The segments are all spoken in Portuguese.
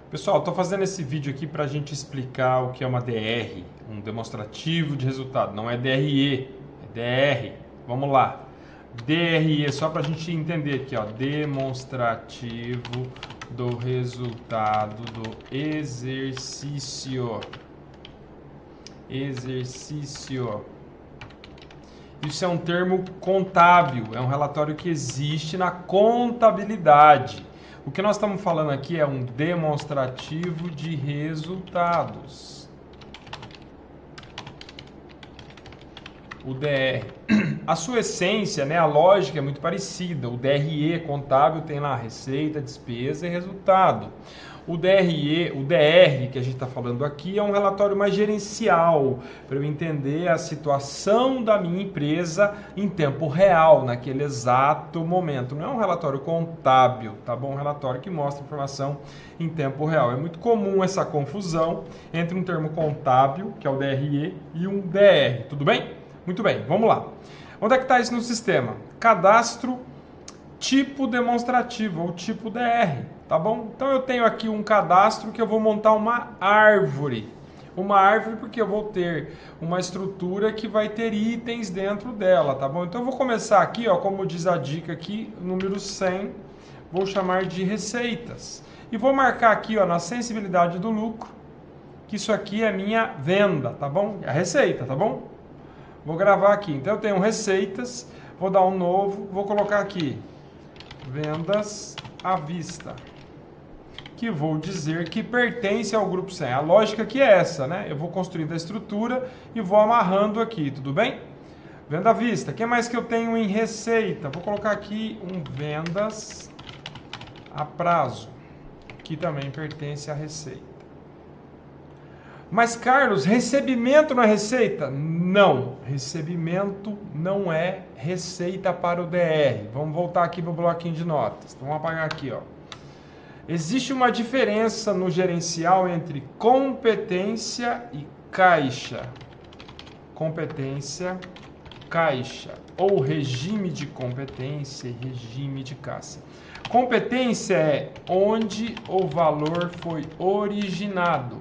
Pessoal, estou fazendo esse vídeo aqui para a gente explicar o que é uma DR, um demonstrativo de resultado. Não é DRE, é DR. Vamos lá. DRE, só para a gente entender aqui, ó, demonstrativo do resultado do exercício. Isso é um termo contábil, é um relatório que existe na contabilidade. O que nós estamos falando aqui é um demonstrativo de resultados. O DR. A sua essência, né, a lógica é muito parecida. O DRE contábil tem lá receita, despesa e resultado. O DRE, o DR que a gente está falando aqui é um relatório mais gerencial, para eu entender a situação da minha empresa em tempo real, naquele exato momento. Não é um relatório contábil, tá bom? Um relatório que mostra informação em tempo real. É muito comum essa confusão entre um termo contábil, que é o DRE, e um DR, tudo bem? Muito bem, vamos lá. Onde é que está isso no sistema? Cadastro tipo demonstrativo, ou tipo DR, tá bom? Então eu tenho aqui um cadastro que eu vou montar uma árvore. Uma árvore porque eu vou ter uma estrutura que vai ter itens dentro dela, tá bom? Então eu vou começar aqui, ó, como diz a dica aqui, número 100, vou chamar de receitas. E vou marcar aqui, ó, na sensibilidade do lucro, que isso aqui é minha venda, tá bom? É a receita, tá bom? Vou gravar aqui. Então eu tenho receitas, vou dar um novo, vou colocar aqui vendas à vista, que vou dizer que pertence ao grupo 100. A lógica aqui é essa, né? Eu vou construindo a estrutura e vou amarrando aqui, tudo bem? Venda à vista. O que mais que eu tenho em receita? Vou colocar aqui um vendas a prazo, que também pertence à receita. Mas, Carlos, recebimento não é receita? Não, recebimento não é receita para o DR. Vamos voltar aqui para o bloquinho de notas. Então, vamos apagar aqui, ó. Existe uma diferença no gerencial entre competência e caixa. Competência, caixa. Ou regime de competência e regime de caixa. Competência é onde o valor foi originado.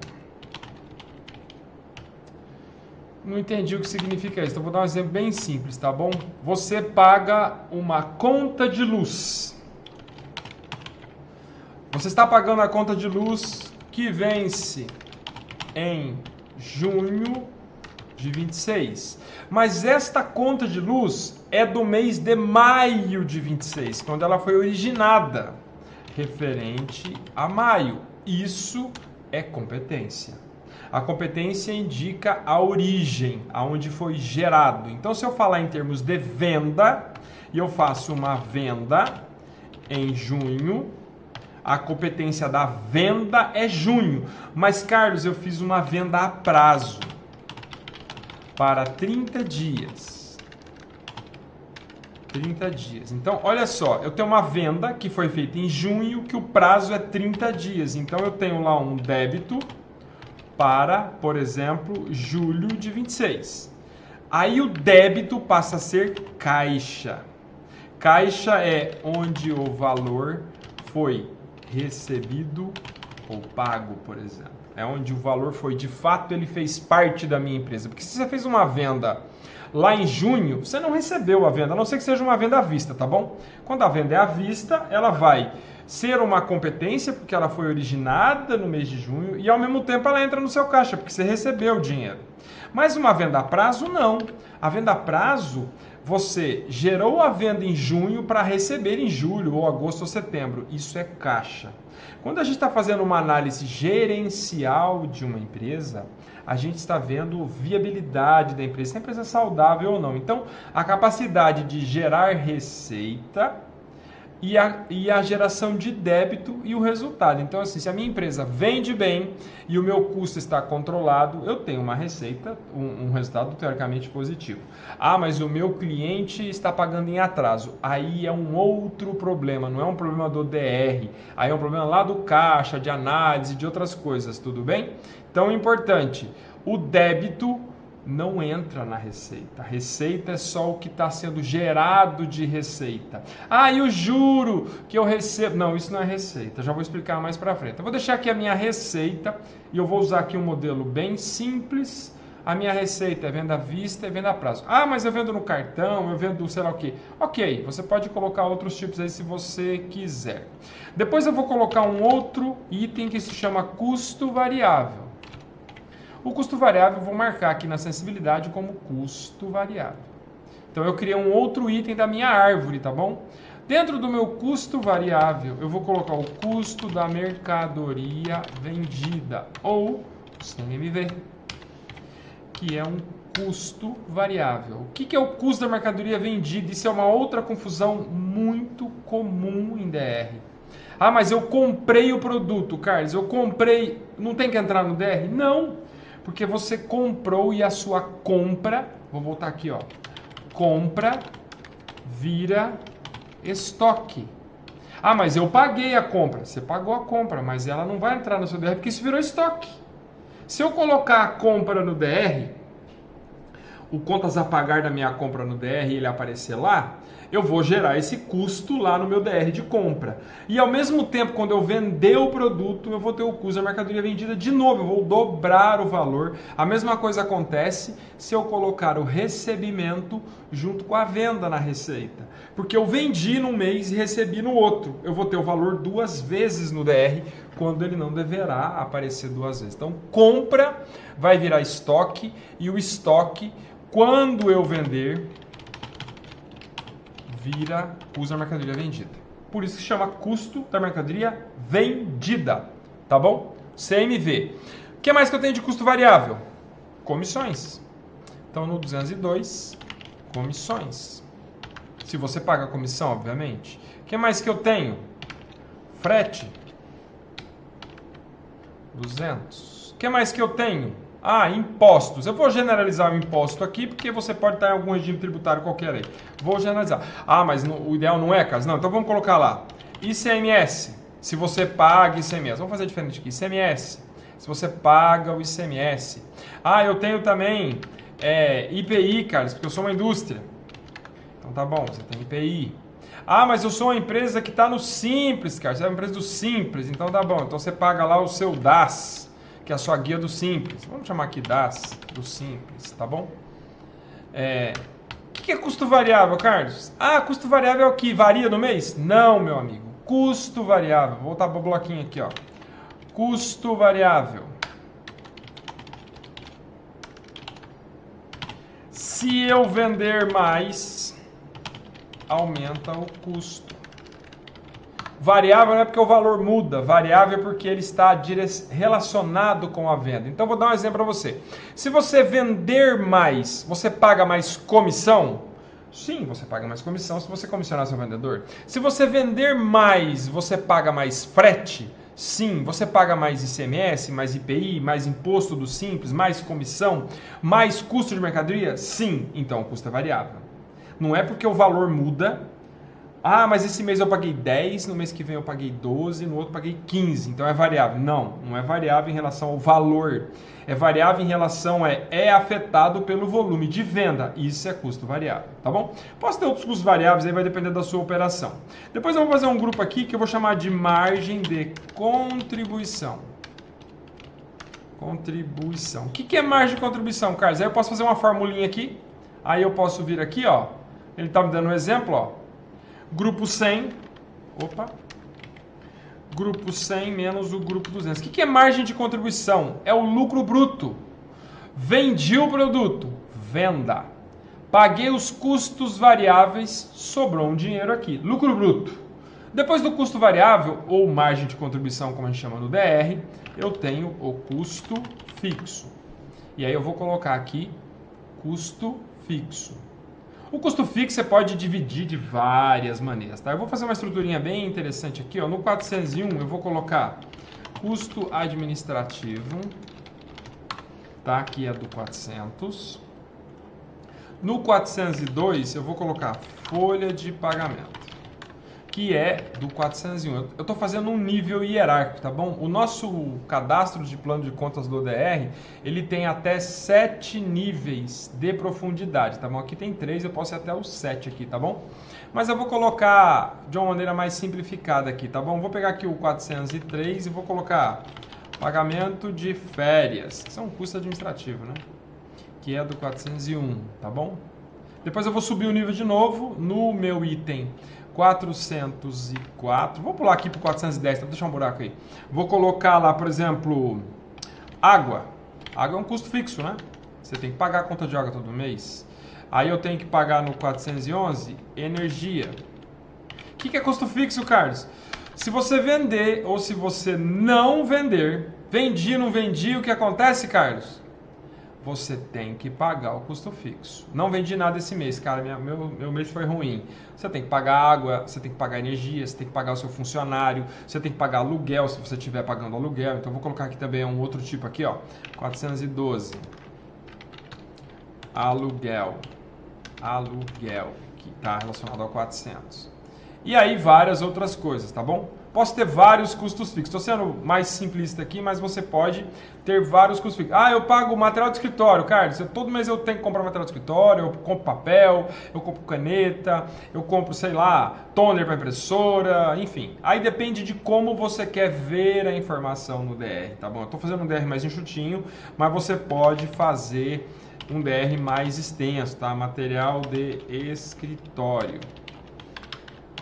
Não entendi o que significa isso, então vou dar um exemplo bem simples, tá bom? Você paga uma conta de luz. Você está pagando a conta de luz que vence em junho de 26. Mas esta conta de luz é do mês de maio de 26, quando ela foi originada, referente a maio. Isso é competência. A competência indica a origem, aonde foi gerado. Então, se eu falar em termos de venda, e eu faço uma venda em junho, a competência da venda é junho. Mas, Carlos, eu fiz uma venda a prazo para 30 dias. 30 dias. Então, olha só, eu tenho uma venda que foi feita em junho, que o prazo é 30 dias. Então, eu tenho lá um débito para, por exemplo, julho de 26. Aí o débito passa a ser caixa. Caixa é onde o valor foi recebido ou pago, por exemplo. É onde o valor foi, de fato, ele fez parte da minha empresa. Porque se você fez uma venda lá em junho, você não recebeu a venda, a não ser que seja uma venda à vista, tá bom? Quando a venda é à vista, ela vai ser uma competência, porque ela foi originada no mês de junho, e ao mesmo tempo ela entra no seu caixa, porque você recebeu o dinheiro. Mas uma venda a prazo, não. A venda a prazo, você gerou a venda em junho para receber em julho, ou agosto ou setembro. Isso é caixa. Quando a gente está fazendo uma análise gerencial de uma empresa, a gente está vendo viabilidade da empresa, se a empresa é saudável ou não. Então, a capacidade de gerar receita e a geração de débito e o resultado. Então, assim, se a minha empresa vende bem e o meu custo está controlado, eu tenho uma receita, um resultado teoricamente positivo. Ah, mas o meu cliente está pagando em atraso. Aí é um outro problema, não é um problema do DR. Aí é um problema lá do caixa, de análise, de outras coisas, tudo bem? Então, é importante, o débito não entra na receita. A receita é só o que está sendo gerado de receita. Ah, e o juro que eu recebo? Não, isso não é receita. Já vou explicar mais para frente. Eu vou deixar aqui a minha receita e eu vou usar aqui um modelo bem simples. A minha receita é venda à vista e venda a prazo. Ah, mas eu vendo no cartão, eu vendo sei lá o quê. Ok, você pode colocar outros tipos aí se você quiser. Depois eu vou colocar um outro item que se chama custo variável. O custo variável eu vou marcar aqui na sensibilidade como custo variável. Então eu criei um outro item da minha árvore, tá bom? Dentro do meu custo variável, eu vou colocar o custo da mercadoria vendida, ou CMV, que é um custo variável. O que é o custo da mercadoria vendida? Isso é uma outra confusão muito comum em DR. Ah, mas eu comprei o produto, Carlos, eu comprei, não tem que entrar no DR? Não, porque você comprou e a sua compra, vou voltar aqui, ó, compra vira estoque. Ah, mas eu paguei a compra. Você pagou a compra, mas ela não vai entrar no seu DR porque isso virou estoque. Se eu colocar a compra no DR, o contas a pagar da minha compra no DR e ele aparecer lá, eu vou gerar esse custo lá no meu DR de compra. E ao mesmo tempo, quando eu vender o produto, eu vou ter o custo da mercadoria vendida de novo, eu vou dobrar o valor. A mesma coisa acontece se eu colocar o recebimento junto com a venda na receita. Porque eu vendi num mês e recebi no outro. Eu vou ter o valor duas vezes no DR, quando ele não deverá aparecer duas vezes. Então, compra vai virar estoque e o estoque, quando eu vender, vira custo da mercadoria vendida. Por isso que chama custo da mercadoria vendida, tá bom? CMV. O que mais que eu tenho de custo variável? Comissões. Então, no 202, comissões. Se você paga a comissão, obviamente. O que mais que eu tenho? Frete. 200. O que mais que eu tenho? Ah, impostos. Eu vou generalizar o imposto aqui, porque você pode estar em algum regime tributário qualquer aí. Vou generalizar. Ah, mas o ideal não é, Carlos? Não, então vamos colocar lá. ICMS. Se você paga ICMS. Vamos fazer diferente aqui. ICMS. Se você paga o ICMS. Ah, eu tenho também IPI, Carlos, porque eu sou uma indústria. Então tá bom, você tem IPI. Ah, mas eu sou uma empresa que está no Simples, cara. Você é uma empresa do Simples, então tá bom. Então você paga lá o seu DAS, que é a sua guia do Simples. Vamos chamar aqui DAS do Simples, tá bom? O que é custo variável, Carlos? Ah, custo variável é o que varia no mês? Não, meu amigo. Custo variável. Vou voltar para o bloquinho aqui, ó. Custo variável. Se eu vender mais, aumenta o custo. Variável não é porque o valor muda, variável é porque ele está relacionado com a venda. Então vou dar um exemplo para você. Se você vender mais, você paga mais comissão? Sim, você paga mais comissão se você comissionar seu vendedor. Se você vender mais, você paga mais frete? Sim, você paga mais ICMS, mais IPI, mais imposto do Simples, mais comissão, mais custo de mercadoria? Sim, então o custo é variável. Não é porque o valor muda. Ah, mas esse mês eu paguei 10, no mês que vem eu paguei 12, no outro paguei 15, então é variável. Não, não é variável em relação ao valor. É variável em relação é afetado pelo volume de venda. Isso é custo variável, tá bom? Posso ter outros custos variáveis, aí vai depender da sua operação. Depois eu vou fazer um grupo aqui que eu vou chamar de margem de contribuição. Contribuição. O que é margem de contribuição, Carlos? Aí eu posso fazer uma formulinha aqui, aí eu posso vir aqui, ó. Ele está me dando um exemplo, ó. Grupo 100, grupo 100 menos o grupo 200. O que é margem de contribuição? É o lucro bruto. Vendi o produto, venda. Paguei os custos variáveis, sobrou um dinheiro aqui, lucro bruto. Depois do custo variável, ou margem de contribuição, como a gente chama no DR, eu tenho o custo fixo. E aí eu vou colocar aqui custo fixo. O custo fixo você pode dividir de várias maneiras, tá? Eu vou fazer uma estruturinha bem interessante aqui, ó. No 401 eu vou colocar custo administrativo, tá? Aqui é do 400. No 402 eu vou colocar folha de pagamento. O que é do 401. Eu estou fazendo um nível hierárquico, tá bom? O nosso cadastro de plano de contas do ODR, ele tem até 7 níveis de profundidade, tá bom? Aqui tem 3, eu posso ir até os 7 aqui, tá bom? Mas eu vou colocar de uma maneira mais simplificada aqui, tá bom? Vou pegar aqui o 403 e vou colocar pagamento de férias. Isso é um custo administrativo, né? Que é do 401, tá bom? Depois eu vou subir o nível de novo no meu item 404. Vou pular aqui para o 410, tá? Deixar um buraco aí. Vou colocar lá, por exemplo, água. Água é um custo fixo, né? Você tem que pagar a conta de água todo mês. Aí eu tenho que pagar no 411 energia. O que é custo fixo, Carlos? Se você vender ou se você não vender, vendi, não vendi, o que acontece, Carlos? Você tem que pagar o custo fixo. Não vendi nada esse mês, cara, meu mês foi ruim. Você tem que pagar água, você tem que pagar energia, você tem que pagar o seu funcionário, você tem que pagar aluguel, se você estiver pagando aluguel. Então, eu vou colocar aqui também um outro tipo aqui, ó, 412. Aluguel, que está relacionado ao 400. E aí, várias outras coisas, tá bom? Posso ter vários custos fixos. Estou sendo mais simplista aqui, mas você pode ter vários custos fixos. Ah, eu pago material de escritório, Carlos. Todo mês eu tenho que comprar material de escritório, eu compro papel, eu compro caneta, eu compro, sei lá, toner para impressora, enfim. Aí depende de como você quer ver a informação no DR, tá bom? Eu estou fazendo um DR mais enxutinho, mas você pode fazer um DR mais extenso, tá? Material de escritório.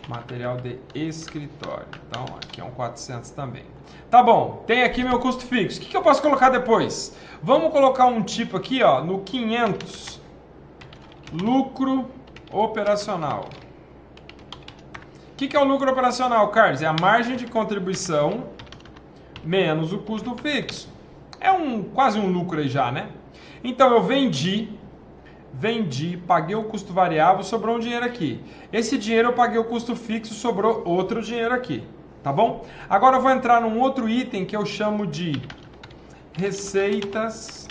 Material de escritório. Então, aqui é um 400 também. Tá bom, tem aqui meu custo fixo. O que eu posso colocar depois? Vamos colocar um tipo aqui, ó, no 500. Lucro operacional. O que é o lucro operacional, Carlos? É a margem de contribuição menos o custo fixo. É quase um lucro aí já, né? Então, eu vendi, paguei o custo variável, sobrou um dinheiro aqui. Esse dinheiro eu paguei o custo fixo, sobrou outro dinheiro aqui, tá bom? Agora eu vou entrar num outro item que eu chamo de receitas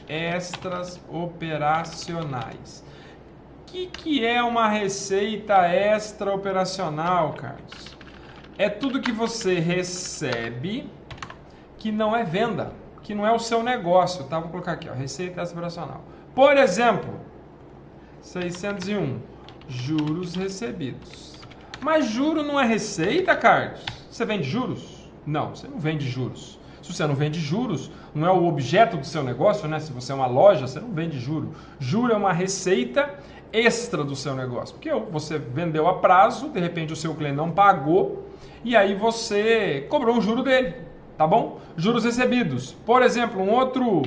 extras operacionais. O que é uma receita extra operacional, Carlos? É tudo que você recebe que não é venda, que não é o seu negócio, tá? Vou colocar aqui, ó, receita extra operacional. Por exemplo, 601, juros recebidos. Mas juro não é receita, Carlos? Você vende juros? Não, você não vende juros. Se você não vende juros, não é o objeto do seu negócio, né? Se você é uma loja, você não vende juro. Juro é uma receita extra do seu negócio. Porque você vendeu a prazo, de repente o seu cliente não pagou, e aí você cobrou um juro dele, tá bom? Juros recebidos. Por exemplo, um outro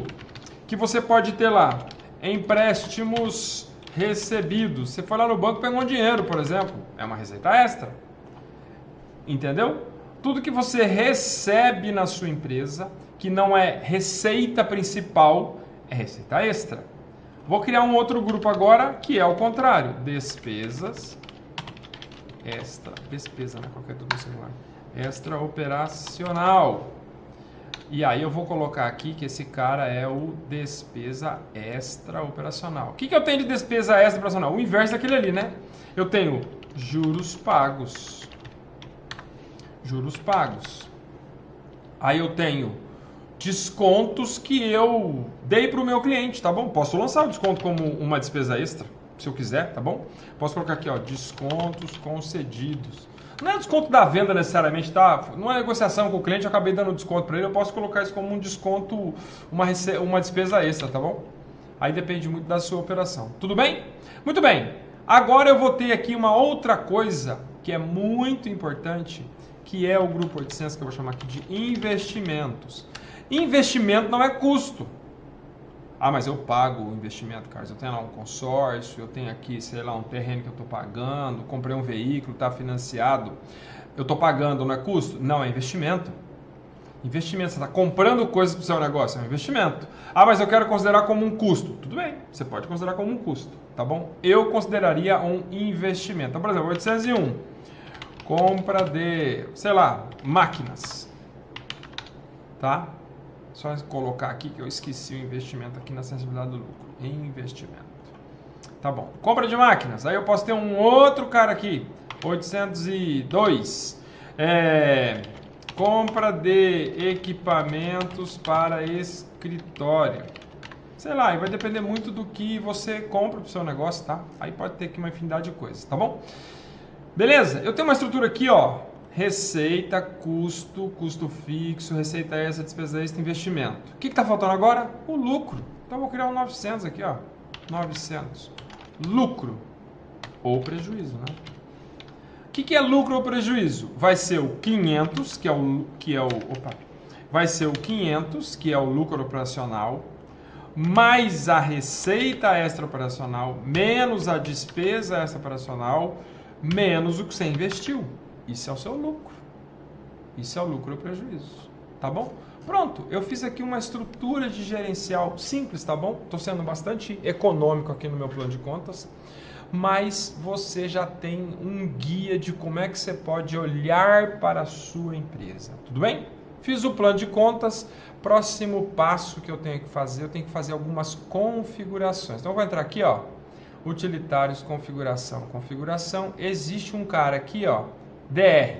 que você pode ter lá, empréstimos recebidos. Você foi lá no banco e pegou um dinheiro, por exemplo. É uma receita extra. Entendeu? Tudo que você recebe na sua empresa, que não é receita principal, é receita extra. Vou criar um outro grupo agora, que é o contrário. Despesas extra. Despesa, né? Qualquer tudo no celular. Extra operacional. E aí eu vou colocar aqui que esse cara é o despesa extra operacional. O que eu tenho de despesa extra operacional? O inverso daquele ali, né? Eu tenho juros pagos. Juros pagos. Aí eu tenho descontos que eu dei para o meu cliente, tá bom? Posso lançar o desconto como uma despesa extra, se eu quiser, tá bom? Posso colocar aqui, ó, descontos concedidos. Não é desconto da venda necessariamente, tá? Não é negociação com o cliente, eu acabei dando desconto para ele, eu posso colocar isso como um desconto, uma despesa extra, tá bom? Aí depende muito da sua operação. Tudo bem? Muito bem. Agora eu vou ter aqui uma outra coisa que é muito importante, que é o grupo 800, que eu vou chamar aqui de investimentos. Investimento não é custo. Ah, mas eu pago o investimento, Carlos. Eu tenho lá um consórcio, eu tenho aqui, sei lá, um terreno que eu estou pagando, comprei um veículo, está financiado. Eu estou pagando, não é custo? Não, é investimento. Investimento, você está comprando coisas para o seu negócio, é um investimento. Ah, mas eu quero considerar como um custo. Tudo bem, você pode considerar como um custo, tá bom? Eu consideraria um investimento. Então, por exemplo, 801, compra de, sei lá, máquinas, tá? Só colocar aqui que eu esqueci o investimento aqui na sensibilidade do lucro. Investimento. Tá bom. Compra de máquinas. Aí eu posso ter um outro cara aqui. 802. Compra de equipamentos para escritório. Sei lá, e vai depender muito do que você compra pro seu negócio, tá? Aí pode ter aqui uma infinidade de coisas, tá bom? Beleza? Eu tenho uma estrutura aqui, ó. Receita, custo, custo fixo, receita extra, despesa extra, investimento. O que está faltando agora? O lucro. Então eu vou criar um 900 aqui, ó. 900. Lucro ou prejuízo, né? O que é lucro ou prejuízo? Vai ser o 500, vai ser o 500, que é o lucro operacional, mais a receita extra operacional, menos a despesa extra operacional, menos o que você investiu. Isso é o seu lucro. Isso é o lucro ou prejuízo. Tá bom? Pronto, eu fiz aqui uma estrutura de gerencial simples, tá bom? Estou sendo bastante econômico aqui no meu plano de contas, mas você já tem um guia de como é que você pode olhar para a sua empresa. Tudo bem? Fiz o plano de contas. Próximo passo que eu tenho que fazer, eu tenho que fazer algumas configurações. Então eu vou entrar aqui, ó, utilitários, configuração. Existe um cara aqui, ó, DR.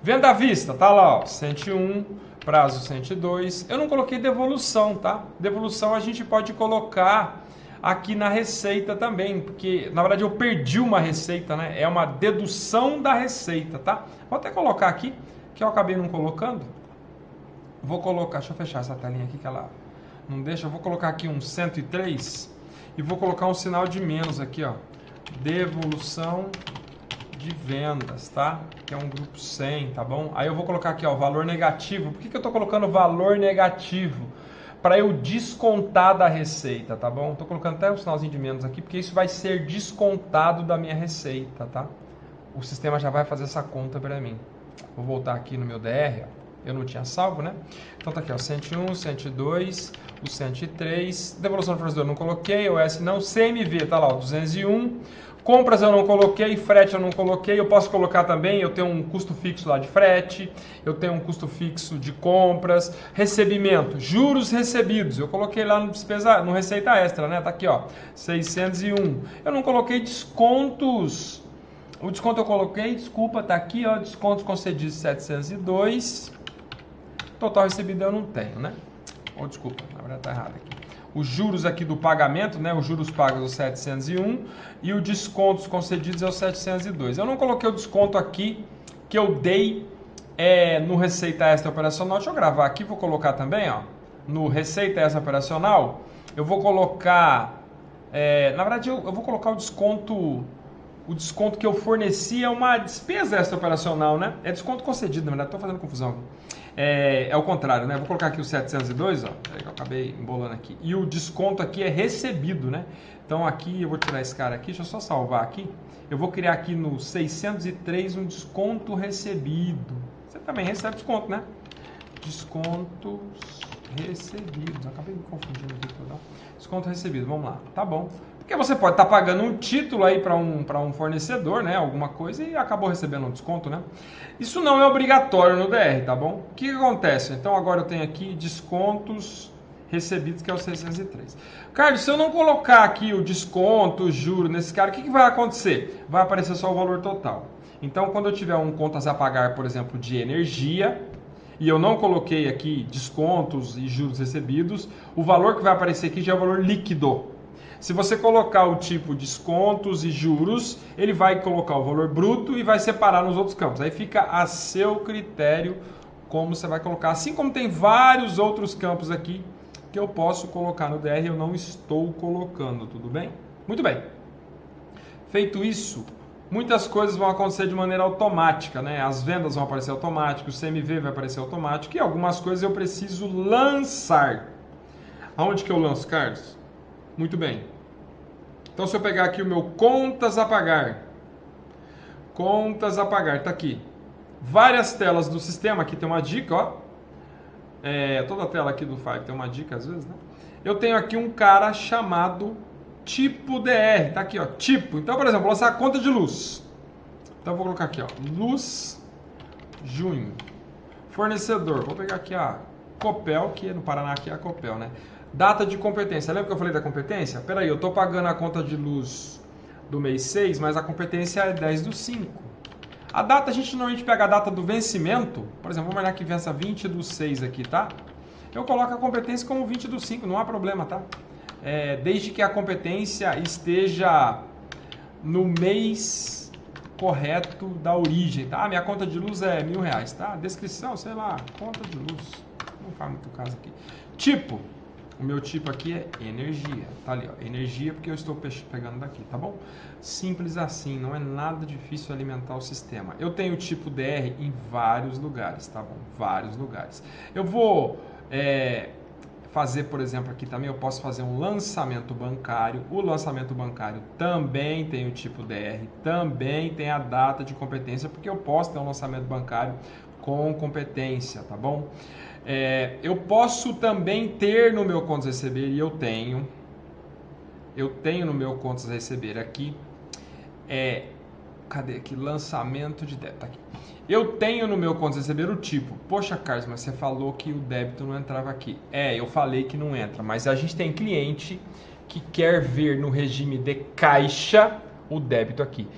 Venda à vista, tá lá, ó, 101, prazo 102. Eu não coloquei devolução, tá? Devolução a gente pode colocar aqui na receita também, porque na verdade eu perdi uma receita, né? É uma dedução da receita, tá? Vou até colocar aqui, que eu acabei não colocando. Vou colocar, deixa eu fechar essa telinha aqui que ela não deixa. Eu vou colocar aqui um 103 e vou colocar um sinal de menos aqui, ó. Devolução de vendas, tá? Que é um grupo 100, tá bom? Aí eu vou colocar aqui, ó, valor negativo. Por que eu tô colocando valor negativo? Para eu descontar da receita, tá bom? Tô colocando até um sinalzinho de menos aqui, porque isso vai ser descontado da minha receita, tá? O sistema já vai fazer essa conta para mim. Vou voltar aqui no meu DR, ó. Eu não tinha salvo, né? Então tá aqui, ó, 101, 102, o 103, devolução do fornecedor eu não coloquei, OS não, CMV tá lá, ó, 201, compras eu não coloquei, frete eu não coloquei, eu posso colocar também, eu tenho um custo fixo lá de frete, eu tenho um custo fixo de compras, recebimento, juros recebidos, eu coloquei lá no despesa, no receita extra, né? Tá aqui, ó, 601. Eu não coloquei descontos. O desconto eu coloquei, desculpa, tá aqui, ó, descontos concedidos 702. Total recebido eu não tenho, né? Ou desculpa, na verdade tá errado aqui. Os juros aqui do pagamento, né? Os juros pagos é o 701 e o descontos concedidos é o 702. Eu não coloquei o desconto aqui que eu dei no Receita Extra Operacional. Deixa eu gravar aqui, vou colocar também, ó. No Receita Extra Operacional, eu vou colocar... na verdade, eu vou colocar o desconto... O desconto que eu forneci é uma despesa extra operacional, né? É desconto concedido, na verdade, estou fazendo confusão. É o contrário, né? Vou colocar aqui o 702, ó. Eu acabei embolando aqui. E o desconto aqui é recebido, né? Então aqui, eu vou tirar esse cara aqui, deixa eu só salvar aqui. Eu vou criar aqui no 603 um desconto recebido. Você também recebe desconto, né? Descontos recebidos. Acabei me confundindo aqui, perdão. Desconto recebido, vamos lá. Tá bom. Porque você pode estar pagando um título aí para um fornecedor, né? Alguma coisa e acabou recebendo um desconto, né? Isso não é obrigatório no DR, tá bom? O que acontece? Então agora eu tenho aqui descontos recebidos, que é o 603. Carlos, se eu não colocar aqui o desconto, o juro nesse cara, o que vai acontecer? Vai aparecer só o valor total. Então quando eu tiver um contas a pagar, por exemplo, de energia, e eu não coloquei aqui descontos e juros recebidos, o valor que vai aparecer aqui já é o valor líquido. Se você colocar o tipo descontos e juros, ele vai colocar o valor bruto e vai separar nos outros campos. Aí fica a seu critério como você vai colocar. Assim como tem vários outros campos aqui que eu posso colocar no DR, eu não estou colocando, tudo bem? Muito bem. Feito isso, muitas coisas vão acontecer de maneira automática, né? As vendas vão aparecer automático, o CMV vai aparecer automático e algumas coisas eu preciso lançar. Aonde que eu lanço, Carlos? Muito bem. Então, se eu pegar aqui o meu contas a pagar, tá aqui. Várias telas do sistema, aqui tem uma dica, ó. Toda tela aqui do Five tem uma dica às vezes, né? Eu tenho aqui um cara chamado tipo DR, tá aqui, ó, tipo. Então, por exemplo, vou lançar a conta de luz. Então, eu vou colocar aqui, ó, luz, junho. Fornecedor, vou pegar aqui a Copel, que no Paraná aqui é a Copel, né? Data de competência. Lembra que eu falei da competência? Peraí, eu estou pagando a conta de luz do mês 6, mas a competência é 10/5. A data, a gente normalmente pega a data do vencimento, por exemplo, vamos olhar que vença 20/6 aqui, tá? Eu coloco a competência como 20/5, não há problema, tá? Desde que a competência esteja no mês correto da origem, tá? Minha conta de luz é R$1.000, tá? Descrição, sei lá, conta de luz, não faz muito caso aqui. Tipo, o meu tipo aqui é energia, tá ali, ó, energia, porque eu estou pegando daqui, tá bom? Simples assim, não é nada difícil alimentar o sistema. Eu tenho o tipo DR em vários lugares, tá bom? Vários lugares. Eu vou fazer, por exemplo, aqui também eu posso fazer um lançamento bancário. O lançamento bancário também tem o tipo DR, também tem a data de competência, porque eu posso ter um lançamento bancário com competência, tá bom? Eu posso também ter no meu contas receber, e eu tenho no meu contas receber aqui, cadê aqui? Lançamento de débito, aqui. Eu tenho no meu contas receber o tipo, poxa Carlos, mas você falou que o débito não entrava aqui. Eu falei que não entra, mas a gente tem cliente que quer ver no regime de caixa o débito aqui.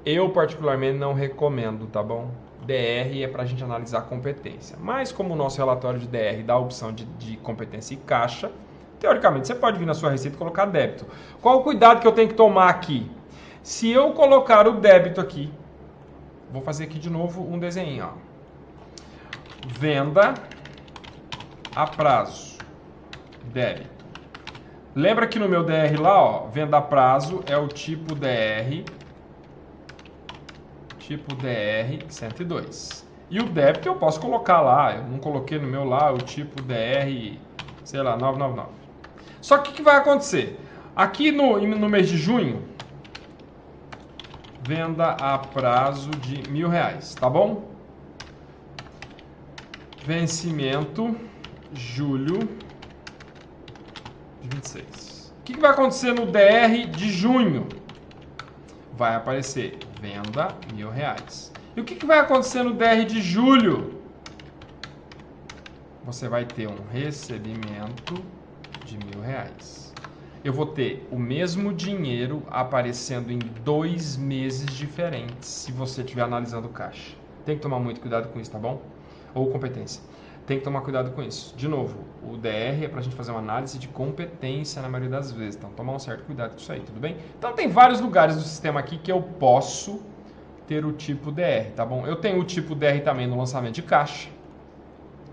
Eu particularmente não recomendo, tá bom? DR é para a gente analisar a competência, mas como o nosso relatório de DR dá a opção de competência e caixa, teoricamente você pode vir na sua receita e colocar débito. Qual o cuidado que eu tenho que tomar aqui? Se eu colocar o débito aqui, vou fazer aqui de novo um desenho, ó. Venda a prazo, débito. Lembra que no meu DR lá, ó, venda a prazo é o tipo DR 102. E o débito eu posso colocar lá, eu não coloquei no meu lá o tipo DR, sei lá, 999. Só que o que vai acontecer? Aqui no mês de junho, venda a prazo de R$1.000, tá bom? Vencimento, julho de 26. O que vai acontecer no DR de junho? Vai aparecer venda R$1.000. E o que vai acontecer no DR de julho? Você vai ter um recebimento de R$1.000. Eu vou ter o mesmo dinheiro aparecendo em 2 meses diferentes, se você estiver analisando caixa. Tem que tomar muito cuidado com isso, tá bom? Ou competência. Tem que tomar cuidado com isso. De novo, o DR é para a gente fazer uma análise de competência na maioria das vezes. Então, tomar um certo cuidado com isso aí, tudo bem? Então, tem vários lugares do sistema aqui que eu posso ter o tipo DR, tá bom? Eu tenho o tipo DR também no lançamento de caixa,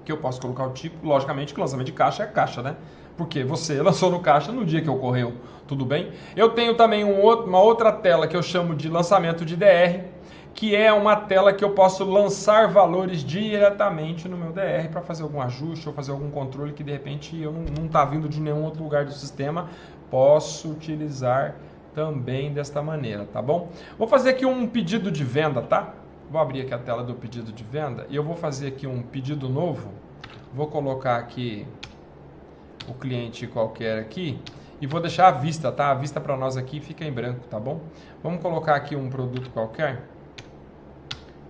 que eu posso colocar o tipo, logicamente que o lançamento de caixa é caixa, né? Porque você lançou no caixa no dia que ocorreu, tudo bem? Eu tenho também uma outra tela que eu chamo de lançamento de DR, que é uma tela que eu posso lançar valores diretamente no meu DR para fazer algum ajuste ou fazer algum controle que de repente eu não está vindo de nenhum outro lugar do sistema. Posso utilizar também desta maneira, tá bom? Vou fazer aqui um pedido de venda, tá? Vou abrir aqui a tela do pedido de venda e eu vou fazer aqui um pedido novo. Vou colocar aqui o cliente qualquer aqui e vou deixar a vista, tá? A vista para nós aqui fica em branco, tá bom? Vamos colocar aqui um produto qualquer.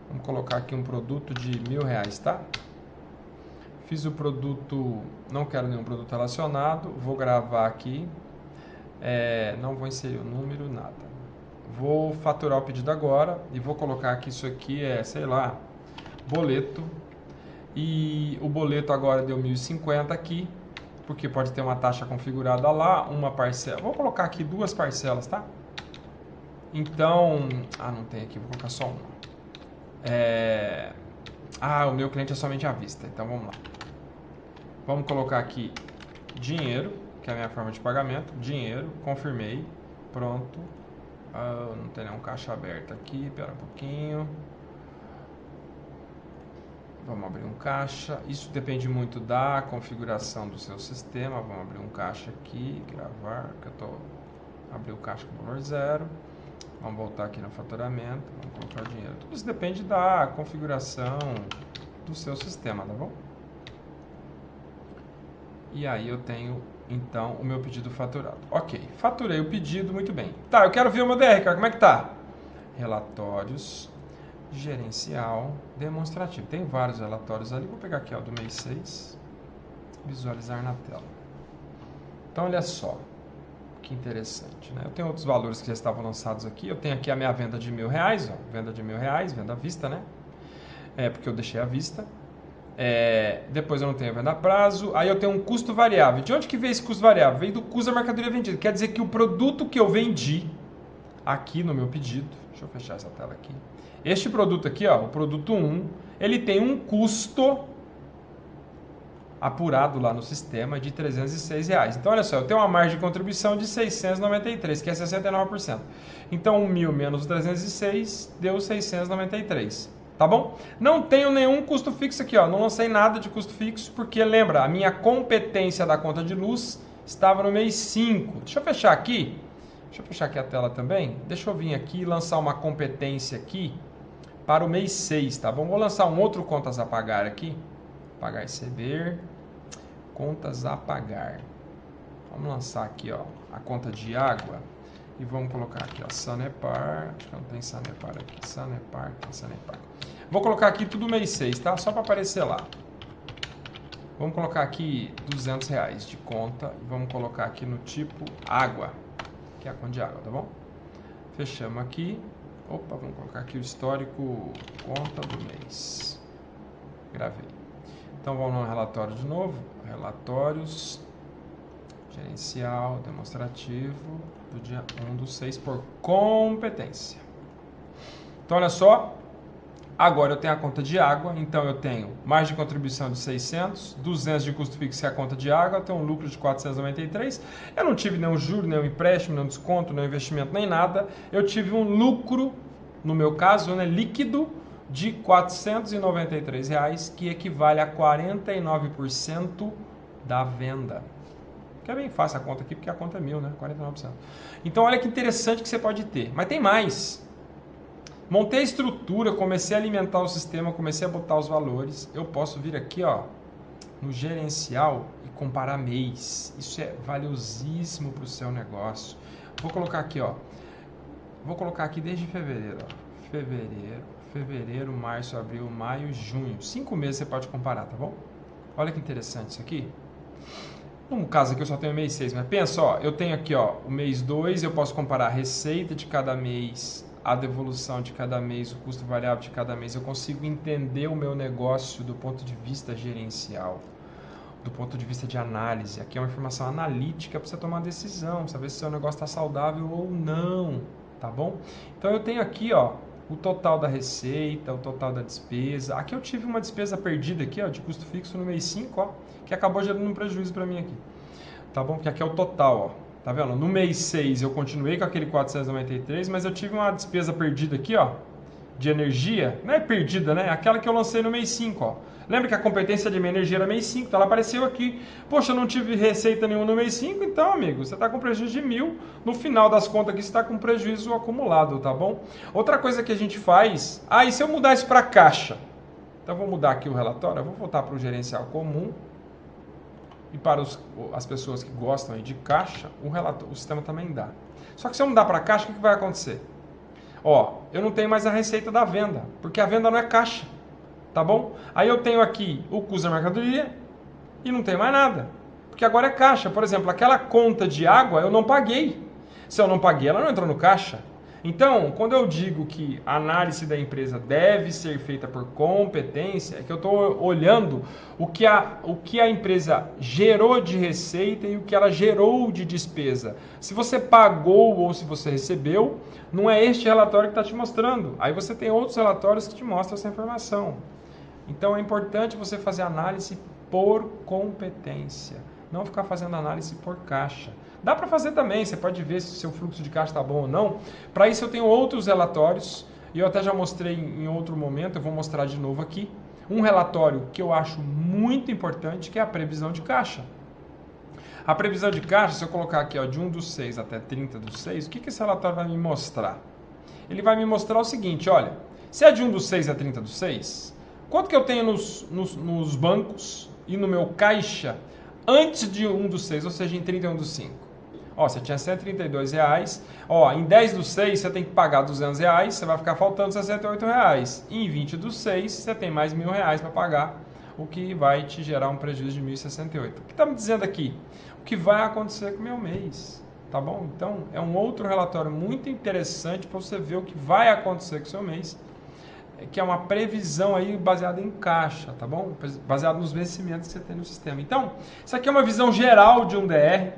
Vamos colocar aqui um produto de R$1.000, tá? Fiz o produto, não quero nenhum produto relacionado, vou gravar aqui. Não vou inserir o número, nada. Vou faturar o pedido agora e vou colocar aqui, isso aqui sei lá, boleto. E o boleto agora deu 1.050 aqui, porque pode ter uma taxa configurada lá, uma parcela. Vou colocar aqui 2 parcelas, tá? Então, não tem aqui, vou colocar só uma. O meu cliente é somente à vista, então vamos lá. Vamos colocar aqui dinheiro, que é a minha forma de pagamento. Dinheiro, confirmei, pronto. Não tem nenhum caixa aberto aqui, espera um pouquinho. Vamos abrir um caixa. Isso depende muito da configuração do seu sistema. Vamos abrir um caixa aqui, gravar, que eu estou abrindo o caixa com valor 0. Vamos voltar aqui no faturamento, vamos colocar o dinheiro. Tudo isso depende da configuração do seu sistema, tá bom? E aí eu tenho, então, o meu pedido faturado. Ok, faturei o pedido, muito bem. Tá, eu quero ver o meu DR, cara, como é que tá? Relatórios, gerencial, demonstrativo. Tem vários relatórios ali, vou pegar aqui, ó, do mês 6, visualizar na tela. Então, olha só. O que interessante, né? Eu tenho outros valores que já estavam lançados aqui. Eu tenho aqui a minha venda de R$1.000, ó, venda de R$1.000, venda à vista, né? Porque eu deixei à vista. Depois eu não tenho venda a prazo. Aí eu tenho um custo variável. De onde que veio esse custo variável? Veio do custo da mercadoria vendida. Quer dizer que o produto que eu vendi aqui no meu pedido, deixa eu fechar essa tela aqui. Este produto aqui, ó, o produto 1, ele tem um custo apurado lá no sistema de R$306. Então, olha só, eu tenho uma margem de contribuição de 693, que é 69%. Então, 1.000 menos 306 deu 693. Tá bom? Não tenho nenhum custo fixo aqui, ó. Não lancei nada de custo fixo, porque lembra, a minha competência da conta de luz estava no mês 5. Deixa eu fechar aqui. Deixa eu fechar aqui a tela também. Deixa eu vir aqui e lançar uma competência aqui para o mês 6, tá bom? Vou lançar um outro contas a pagar aqui. Pagar e receber. Contas a pagar. Vamos lançar aqui, ó, a conta de água. E vamos colocar aqui, ó, Sanepar. Acho que não tem Sanepar aqui. Sanepar, tem Sanepar. Vou colocar aqui tudo mês 6, tá? Só para aparecer lá. Vamos colocar aqui R$200 de conta. E vamos colocar aqui no tipo água. Que é a conta de água, tá bom? Fechamos aqui. Opa, vamos colocar aqui o histórico conta do mês. Gravei. Então vamos no relatório de novo. Relatórios. Gerencial, demonstrativo. Do dia 1/6 por competência. Então olha só. Agora eu tenho a conta de água. Então eu tenho margem de contribuição de 600. 200 de custo fixo, que é a conta de água. Eu tenho um lucro de 493. Eu não tive nenhum juro, nenhum empréstimo, nenhum desconto, nenhum investimento, nem nada. Eu tive um lucro, no meu caso, né, líquido, de R$493, que equivale a 49% da venda. Que é bem fácil a conta aqui, porque a conta é 1.000, né? 49%. Então olha que interessante que você pode ter. Mas tem mais. Montei a estrutura, comecei a alimentar o sistema, comecei a botar os valores. Eu posso vir aqui, ó, no gerencial e comparar mês. Isso é valiosíssimo para o seu negócio. Vou colocar aqui, ó. Vou colocar aqui desde fevereiro, ó. Fevereiro, março, abril, maio, junho. 5 meses você pode comparar, tá bom? Olha que interessante isso aqui. No caso aqui eu só tenho mês 6, mas pensa, ó, eu tenho aqui, ó, o mês 2, eu posso comparar a receita de cada mês, a devolução de cada mês, o custo variável de cada mês. Eu consigo entender o meu negócio do ponto de vista gerencial, do ponto de vista de análise. Aqui é uma informação analítica para você tomar uma decisão, saber se o seu negócio está saudável ou não, tá bom? Então eu tenho aqui, ó, o total da receita, o total da despesa. Aqui eu tive uma despesa perdida aqui, ó, de custo fixo no mês 5, ó, que acabou gerando um prejuízo para mim aqui. Tá bom? Porque aqui é o total, ó. Tá vendo? No mês 6 eu continuei com aquele 493, mas eu tive uma despesa perdida aqui, ó, de energia. Não é perdida, né? Aquela que eu lancei no mês 5, ó. Lembra que a competência de minha energia era mês 5, então ela apareceu aqui. Poxa, eu não tive receita nenhuma no mês 5, então, amigo, você está com prejuízo de 1.000. No final das contas aqui, você está com prejuízo acumulado, tá bom? Outra coisa que a gente faz... Ah, e se eu mudar isso para caixa? Então, eu vou mudar aqui o relatório, eu vou voltar para o gerencial comum. E para as pessoas que gostam aí de caixa, o sistema também dá. Só que se eu mudar para caixa, o que vai acontecer? Ó, eu não tenho mais a receita da venda, porque a venda não é caixa. Tá bom? Aí eu tenho aqui o custo da mercadoria e não tem mais nada. Porque agora é caixa. Por exemplo, aquela conta de água eu não paguei. Se eu não paguei, ela não entrou no caixa. Então, quando eu digo que a análise da empresa deve ser feita por competência, é que eu estou olhando o que a empresa gerou de receita e o que ela gerou de despesa. Se você pagou ou se você recebeu, não é este relatório que está te mostrando. Aí você tem outros relatórios que te mostram essa informação. Então é importante você fazer análise por competência, não ficar fazendo análise por caixa. Dá para fazer também, você pode ver se o seu fluxo de caixa está bom ou não. Para isso eu tenho outros relatórios, e eu até já mostrei em outro momento, eu vou mostrar de novo aqui. Um relatório que eu acho muito importante, que é a previsão de caixa. A previsão de caixa, se eu colocar aqui ó, de 1/6 até 30/6, o que esse relatório vai me mostrar? Ele vai me mostrar o seguinte, olha, se é de 1/6 a 30/6, quanto que eu tenho nos bancos e no meu caixa antes de 1/6, ou seja, em 31/5? Ó, você tinha R$132, ó, em 10/6 você tem que pagar R$200, você vai ficar faltando R$68. E em 20/6 você tem mais R$1.000 para pagar, o que vai te gerar um prejuízo de R$1.068. O que está me dizendo aqui? O que vai acontecer com o meu mês? tá bom? Então, é um outro relatório muito interessante para você ver o que vai acontecer com o seu mês, que é uma previsão aí baseada em caixa, tá bom? Baseado nos vencimentos que você tem no sistema. Então, isso aqui é uma visão geral de um DR.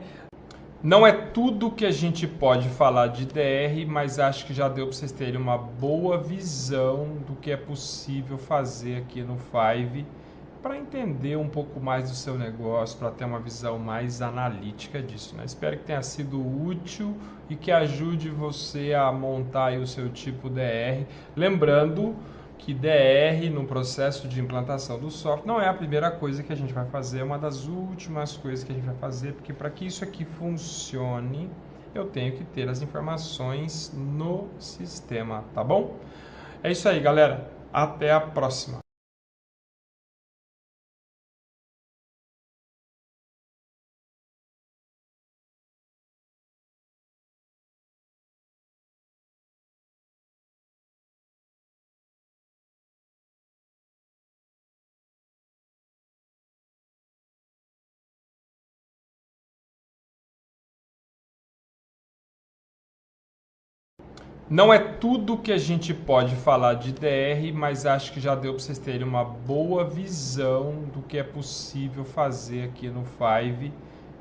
Não é tudo que a gente pode falar de DR, mas acho que já deu para vocês terem uma boa visão do que é possível fazer aqui no Five para entender um pouco mais do seu negócio, para ter uma visão mais analítica disso, né? Espero que tenha sido útil e que ajude você a montar aí o seu tipo DR. Lembrando que DR no processo de implantação do software não é a primeira coisa que a gente vai fazer, é uma das últimas coisas que a gente vai fazer, porque para que isso aqui funcione, eu tenho que ter as informações no sistema, tá bom? É isso aí, galera. Até a próxima. Não é tudo que a gente pode falar de DR, mas acho que já deu para vocês terem uma boa visão do que é possível fazer aqui no Five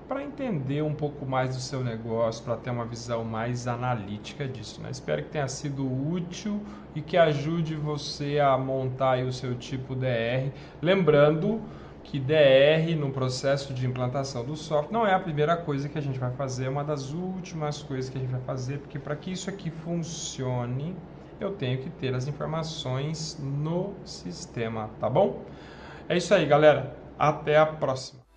para entender um pouco mais do seu negócio, para ter uma visão mais analítica disso, né? Espero que tenha sido útil e que ajude você a montar aí o seu tipo DR. Lembrando que DR no processo de implantação do software não é a primeira coisa que a gente vai fazer, é uma das últimas coisas que a gente vai fazer, porque para que isso aqui funcione, eu tenho que ter as informações no sistema, tá bom? É isso aí, galera. Até a próxima.